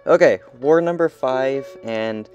Okay, war number 5, and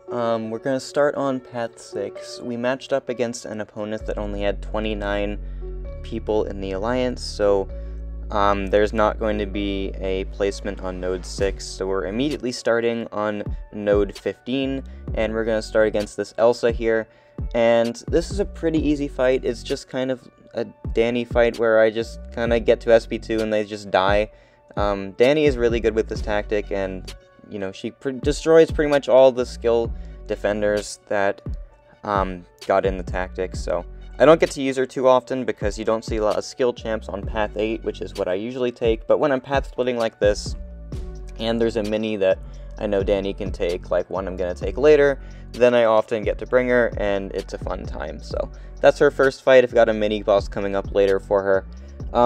we're gonna start on path 6. We matched up against an opponent that only had 29 people in the alliance, so there's not going to be a placement on node 6, so we're immediately starting on node 15, and we're gonna start against this Elsa here. And this is a pretty easy fight. It's just kind of a Dani fight where I just kind of get to SP2 and they just die. Dani is really good with this tactic, and you know, she destroys pretty much all the skill defenders that got in the tactic. So I don't get to use her too often because you don't see a lot of skill champs on path 8, which is what I usually take. But when I'm path splitting like this, and there's a mini that I know Dani can take, like one I'm going to take later, then I often get to bring her, and it's a fun time. So that's her first fight. I've got a mini boss coming up later for her.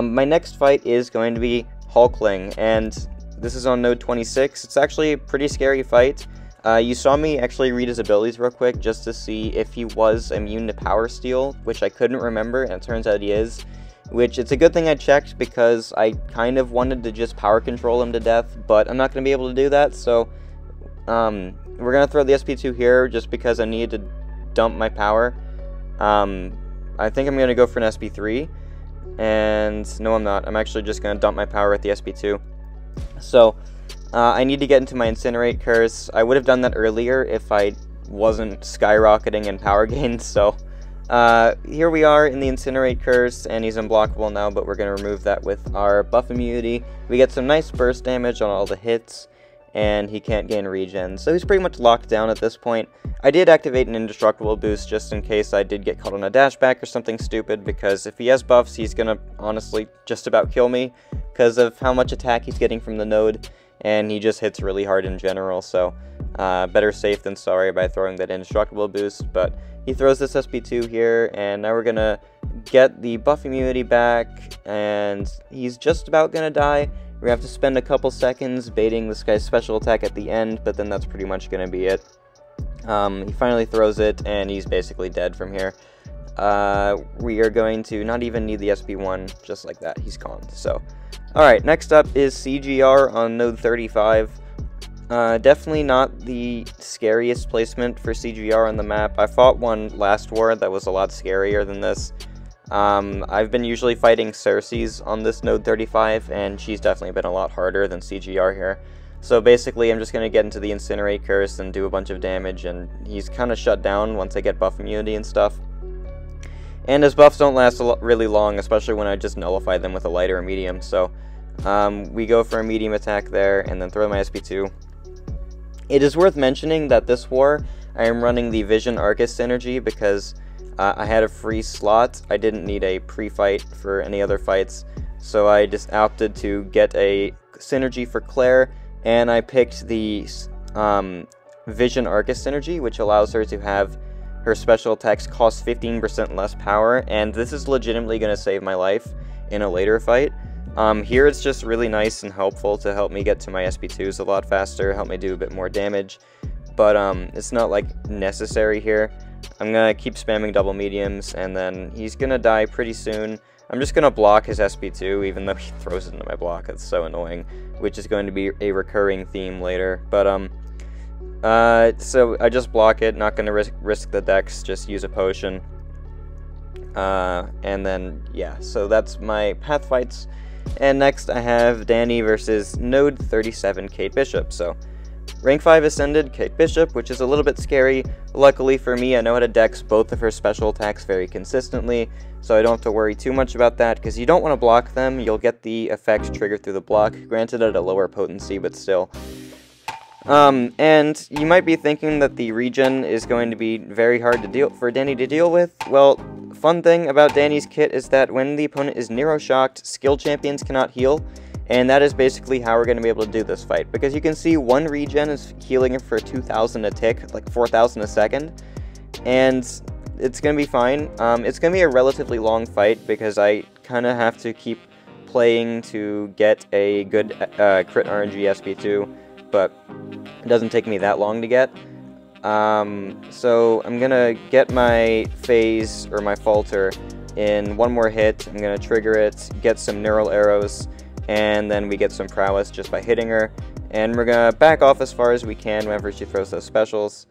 My next fight is going to be Hulkling, and this is on node 26. It's actually a pretty scary fight. You saw me actually read his abilities real quick just to see if he was immune to power steal, which I couldn't remember, and it turns out he is. Which, it's a good thing I checked because I kind of wanted to just power control him to death, but I'm not going to be able to do that, so we're going to throw the SP2 here just because I need to dump my power. I think I'm going to go for an SP3, and no, I'm not. I'm actually just going to dump my power at the SP2. So I need to get into my Incinerate curse. I would have done that earlier if I wasn't skyrocketing in power gain, so here we are in the Incinerate curse, and he's unblockable now, but we're going to remove that with our buff immunity. We get some nice burst damage on all the hits, and he can't gain regen, so he's pretty much locked down at this point. I did activate an indestructible boost just in case I did get caught on a dashback or something stupid, because if he has buffs, he's gonna honestly just about kill me because of how much attack he's getting from the node, and he just hits really hard in general. So better safe than sorry by throwing that indestructible boost. But he throws this SP2 here, and now we're gonna get the buff immunity back, and he's just about gonna die. We have to spend a couple seconds baiting this guy's special attack at the end, but then that's pretty much going to be it. He finally throws it, and he's basically dead from here. We are going to not even need the SP1, just like that, he's gone. So, alright, next up is CGR on node 35. Definitely not the scariest placement for CGR on the map. I fought one last war that was a lot scarier than this. I've been usually fighting Cersei's on this node 35, and she's definitely been a lot harder than CGR here. So basically, I'm just going to get into the Incinerate curse and do a bunch of damage, and he's kind of shut down once I get buff immunity and stuff. And his buffs don't last really long, especially when I just nullify them with a light or a medium. So we go for a medium attack there, and then throw my SP2. It is worth mentioning that this war, I am running the Vision Arcus synergy because I had a free slot. I didn't need a pre-fight for any other fights, so I just opted to get a synergy for Claire, and I picked the Vision Arcus synergy, which allows her to have her special attacks cost 15% less power, and this is legitimately going to save my life in a later fight. Here it's just really nice and helpful to help me get to my SP2s a lot faster, help me do a bit more damage, but it's not like necessary here. I'm going to keep spamming double mediums, and then he's going to die pretty soon. I'm just going to block his SP2, even though he throws it into my block. That's so annoying, which is going to be a recurring theme later. But, so I just block it, not going to risk the dex, just use a potion. And then, yeah, so that's my path fights. And next I have Dani versus node 37 Kate Bishop. So rank 5 Ascended Kate Bishop, which is a little bit scary. Luckily for me, I know how to dex both of her special attacks very consistently, so I don't have to worry too much about that, because you don't want to block them. You'll get the effect triggered through the block, granted at a lower potency, but still. And you might be thinking that the regen is going to be very hard for Dani to deal with. Well, fun thing about Dani's kit is that when the opponent is Nero-shocked, skill champions cannot heal. And that is basically how we're going to be able to do this fight, because you can see one regen is healing for 2,000 a tick, like 4,000 a second, and it's going to be fine. It's going to be a relatively long fight, because I kind of have to keep playing to get a good crit RNG SP2, but it doesn't take me that long to get. So I'm going to get my phase, or my falter, in one more hit. I'm going to trigger it, get some neural arrows, and then we get some prowess just by hitting her, And we're gonna back off as far as we can whenever she throws those specials.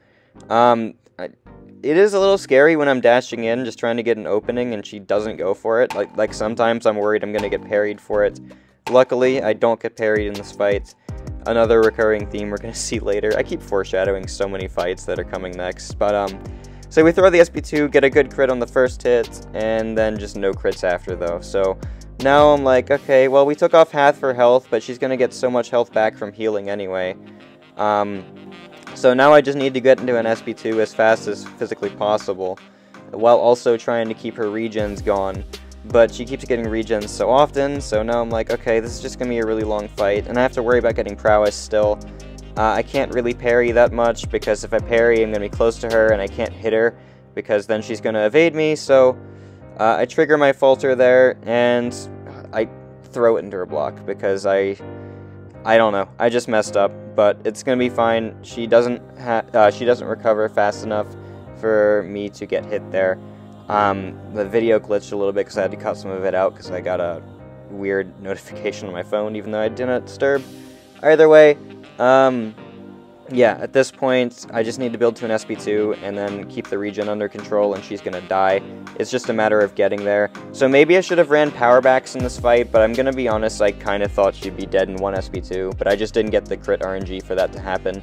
It is a little scary when I'm dashing in, just trying to get an opening, and she doesn't go for it. Like sometimes I'm worried I'm gonna get parried for it. Luckily, I don't get parried in this fight. Another recurring theme we're gonna see later. I keep foreshadowing so many fights that are coming next, but so we throw the SP2, get a good crit on the first hit, and then just no crits after though. So now I'm like, okay, well we took off half her health, but she's gonna get so much health back from healing anyway. So now I just need to get into an SP2 as fast as physically possible, while also trying to keep her regens gone. But she keeps getting regens so often, so now I'm like, okay, this is just going to be a really long fight, and I have to worry about getting prowess still. I can't really parry that much, because if I parry, I'm going to be close to her, and I can't hit her, because then she's going to evade me, so I trigger my falter there, and I throw it into her block, because I don't know, I just messed up, but it's going to be fine. She doesn't recover fast enough for me to get hit there. The video glitched a little bit because I had to cut some of it out because I got a weird notification on my phone, even though I didn't disturb. Either way, yeah, at this point, I just need to build to an SP2 and then keep the regen under control, and she's gonna die. It's just a matter of getting there. So maybe I should have ran power backs in this fight, but I'm gonna be honest, I kind of thought she'd be dead in one SP2, but I just didn't get the crit RNG for that to happen.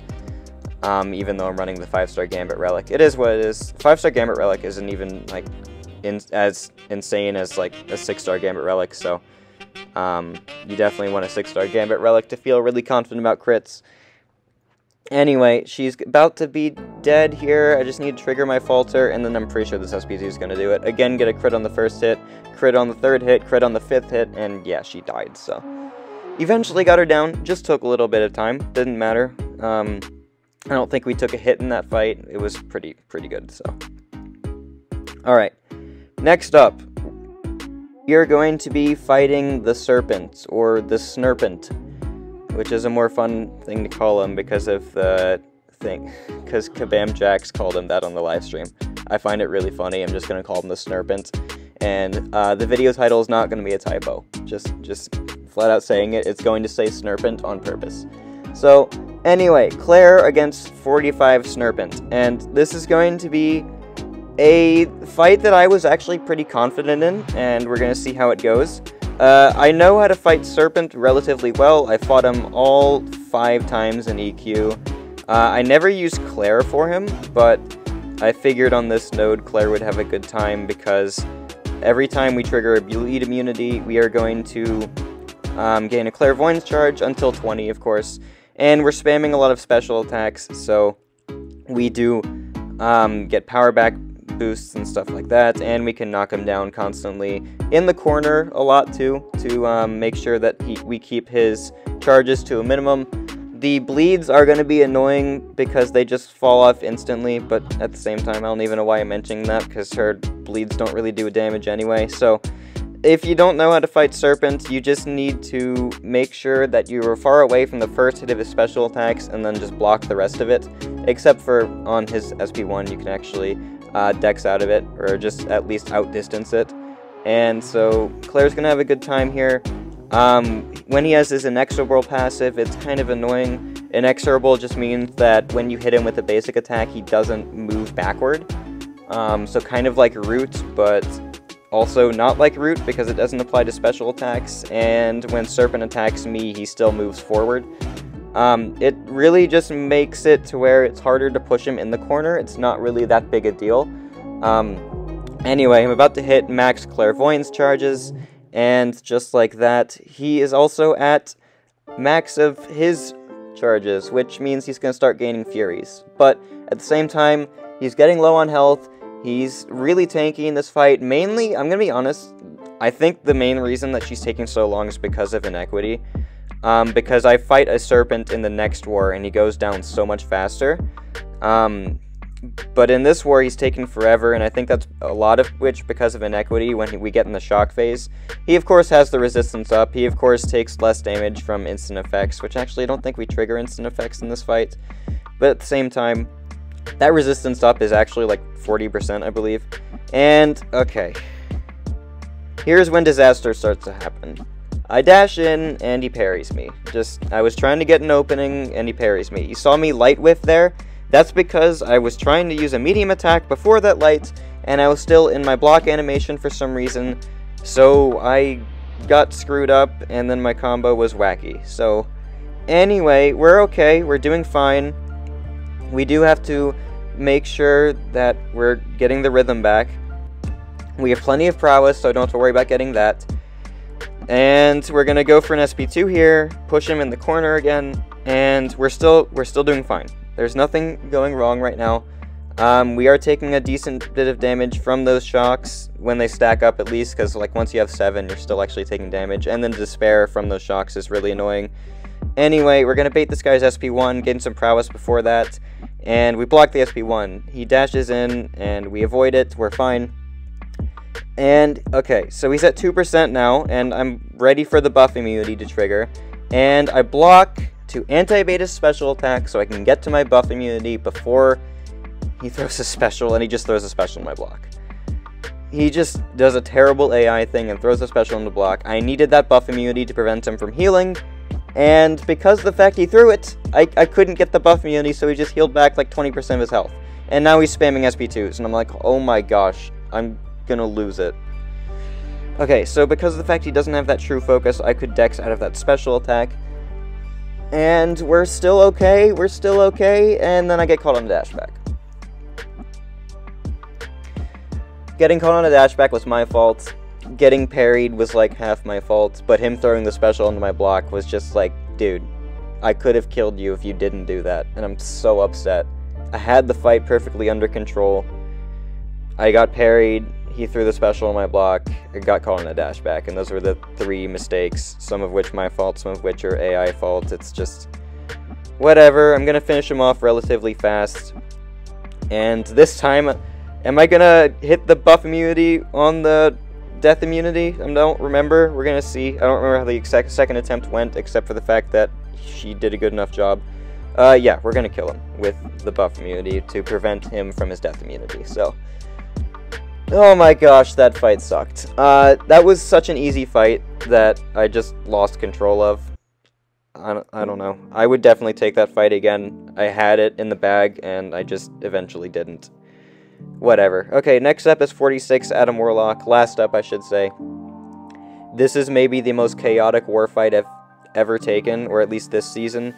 Even though I'm running the 5-star Gambit Relic. It is what it is. 5-star Gambit Relic isn't even, like, as insane as, like, a 6-star Gambit Relic, so, you definitely want a 6-star Gambit Relic to feel really confident about crits. Anyway, she's about to be dead here. I just need to trigger my falter, and then I'm pretty sure this SP2 is going to do it. Again, get a crit on the first hit, crit on the third hit, crit on the fifth hit, and yeah, she died, so. Eventually got her down. Just took a little bit of time. Didn't matter. I don't think we took a hit in that fight. It was pretty good, so. Alright, next up, we are going to be fighting the Serpent, or the Snerpent, which is a more fun thing to call him because of the thing, because Kabam Jax called him that on the live stream. I find it really funny. I'm just going to call him the Snerpent, and the video title is not going to be a typo. Just flat out saying it. It's going to say Snerpent on purpose. So, anyway, Claire against 45 Snerpent, and this is going to be a fight that I was actually pretty confident in, and we're going to see how it goes. I know how to fight Serpent relatively well. I fought him all 5 times in EQ. I never used Claire for him, but I figured on this node Claire would have a good time because every time we trigger a bleed immunity, we are going to gain a Clairvoyance charge until 20, of course. And we're spamming a lot of special attacks, so we do get power back boosts and stuff like that, and we can knock him down constantly in the corner a lot too, to make sure that we keep his charges to a minimum. The bleeds are going to be annoying because they just fall off instantly, but at the same time, I don't even know why I'm mentioning that, because her bleeds don't really do damage anyway. So if you don't know how to fight Serpent, you just need to make sure that you are far away from the first hit of his special attacks and then just block the rest of it, except for on his SP1 you can actually dex out of it, or just at least outdistance it. And so Claire's gonna have a good time here. When he has his inexorable passive, it's kind of annoying. Inexorable just means that when you hit him with a basic attack, he doesn't move backward. So kind of like Root, but also not like Root because it doesn't apply to special attacks, and when Serpent attacks me, he still moves forward. It really just makes it to where it's harder to push him in the corner. It's not really that big a deal. Anyway, I'm about to hit max Clairvoyance charges, and just like that, he is also at max of his charges, which means he's going to start gaining Furies. But at the same time, he's getting low on health. He's really tanky in this fight. Mainly, I'm going to be honest, I think the main reason that she's taking so long is because of Inequity. Because I fight a Serpent in the next war, and he goes down so much faster. But in this war, he's taking forever, and I think that's a lot of which because of Inequity when we get in the shock phase. He, of course, has the resistance up. He, of course, takes less damage from instant effects, which actually I don't think we trigger instant effects in this fight. But at the same time, that resistance up is actually like 40%, I believe. And, okay. Here's when disaster starts to happen. I dash in, and he parries me. I was trying to get an opening, and he parries me. You saw me light whiff there? That's because I was trying to use a medium attack before that light, and I was still in my block animation for some reason, so I got screwed up, and then my combo was wacky. So, anyway, we're okay, we're doing fine. We do have to make sure that we're getting the rhythm back. We have plenty of prowess, so I don't have to worry about getting that. And we're gonna go for an SP2 here, push him in the corner again, and we're still doing fine. There's nothing going wrong right now. We are taking a decent bit of damage from those shocks when they stack up at least, because like once you have 7, you're still actually taking damage, and then despair from those shocks is really annoying. Anyway, we're gonna bait this guy's SP1, getting some prowess before that, and we block the SP1. He dashes in, and we avoid it. We're fine. And, okay, so he's at 2% now, and I'm ready for the buff immunity to trigger. And I block to anti-evade his special attack so I can get to my buff immunity before he throws a special, and he just throws a special in my block. He just does a terrible AI thing and throws a special in the block. I needed that buff immunity to prevent him from healing, and because of the fact he threw it, I couldn't get the buff immunity, so he just healed back like 20% of his health. And now he's spamming SP2s, and I'm like, oh my gosh, I'm gonna lose it. Okay, so because of the fact he doesn't have that true focus, I could dex out of that special attack. And we're still okay, and then I get caught on a dashback. Getting caught on a dashback was my fault. Getting parried was like half my fault, but him throwing the special into my block was just like, dude, I could have killed you if you didn't do that, and I'm so upset. I had the fight perfectly under control. I got parried, he threw the special in my block, I got caught on a dashback, and those were the 3 mistakes, some of which my fault, some of which are AI fault. It's just whatever. I'm gonna finish him off relatively fast, and this time, am I gonna hit the buff immunity on the death immunity? I don't remember. We're gonna see. I don't remember how the second attempt went, except for the fact that she did a good enough job. Yeah, we're gonna kill him with the buff immunity to prevent him from his death immunity, so. Oh my gosh, that fight sucked. That was such an easy fight that I just lost control of. I don't know. I would definitely take that fight again. I had it in the bag, and I just eventually didn't. Whatever. Okay, next up is 46, Adam Warlock. Last up, I should say. This is maybe the most chaotic war fight I've ever taken, or at least this season.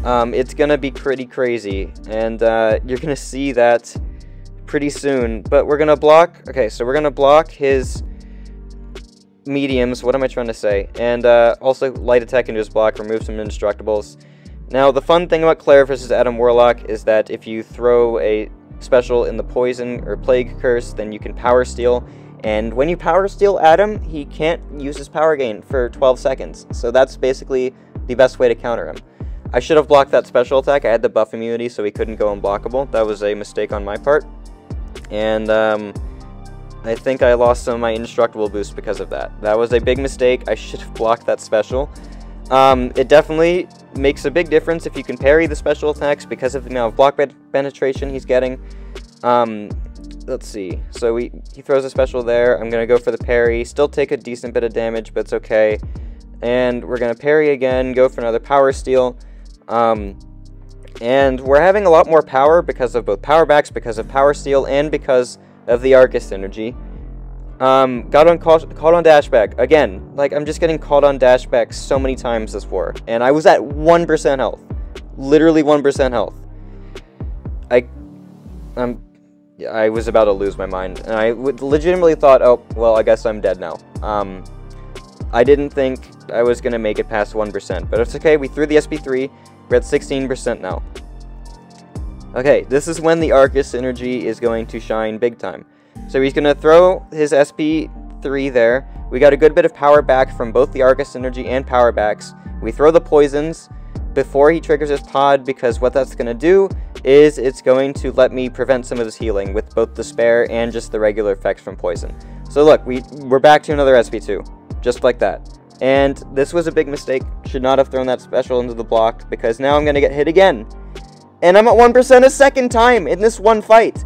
It's gonna be pretty crazy, and you're gonna see that pretty soon, but we're gonna block. Okay, so we're gonna block his mediums. What am I trying to say? And also light attack into his block, remove some indestructibles. Now, the fun thing about Claire versus Adam Warlock is that if you throw a special in the poison or plague curse, then you can power steal. And when you power steal Adam, he can't use his power gain for 12 seconds. So that's basically the best way to counter him. I should have blocked that special attack. I had the buff immunity, so he couldn't go unblockable. That was a mistake on my part. And I think I lost some of my indestructible boost because of that. That was a big mistake. I should have blocked that special. It definitely makes a big difference if you can parry the special attacks because of the amount of block penetration he's getting. Let's see. So he throws a special there. I'm going to go for the parry. Still take a decent bit of damage, but it's okay. And we're going to parry again, go for another power steal. And we're having a lot more power because of both power backs, because of power steal, and because of the Arcus synergy. Got caught on dashback. Again, like, I'm just getting caught on dashback so many times this war. And I was at 1% health. Literally 1% health. I was about to lose my mind. And I legitimately thought, oh, well, I guess I'm dead now. I didn't think I was going to make it past 1%. But it's okay, we threw the SP3. We're at 16% now. Okay, this is when the Arcus synergy is going to shine big time. So he's going to throw his SP3 there. We got a good bit of power back from both the Arcus synergy and power backs. We throw the poisons before he triggers his pod, because what that's going to do is it's going to let me prevent some of his healing with both despair and just the regular effects from poison. So look, we're back to another SP2, just like that. And this was a big mistake. Should not have thrown that special into the block, because now I'm going to get hit again. And I'm at 1% a second time in this one fight.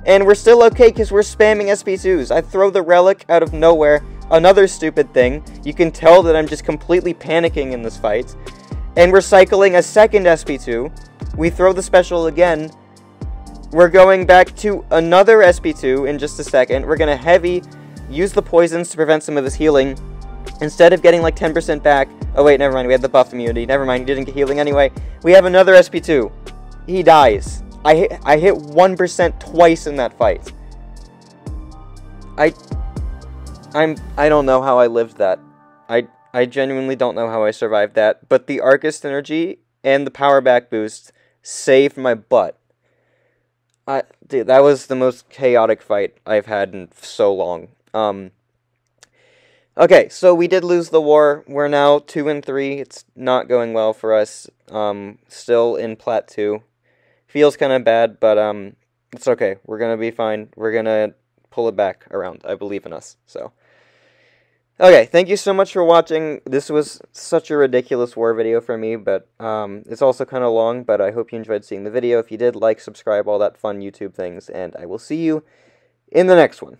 And we're still okay because we're spamming SP2s. I throw the relic out of nowhere. another stupid thing. You can tell that I'm just completely panicking in this fight. And we're cycling a second SP2. We throw the special again. We're going back to another SP2 in just a second. We're going to heavy, use the poisons to prevent some of his healing. Instead of getting like 10% back... Oh wait, never mind, we had the buff immunity. Never mind, he didn't get healing anyway. We have another SP2. He dies. I hit 1% twice in that fight. I don't know how I lived that. I genuinely don't know how I survived that. But the Arcus Energy and the power back boost saved my butt. Dude, that was the most chaotic fight I've had in so long. Okay, so we did lose the war. We're now 2-3. It's not going well for us. Still in Plat 2. Feels kind of bad, but it's okay. We're gonna be fine. We're gonna pull it back around. I believe in us. So, okay, thank you so much for watching. This was such a ridiculous war video for me, but it's also kind of long. But I hope you enjoyed seeing the video. If you did, like, subscribe, all that fun YouTube things, and I will see you in the next one.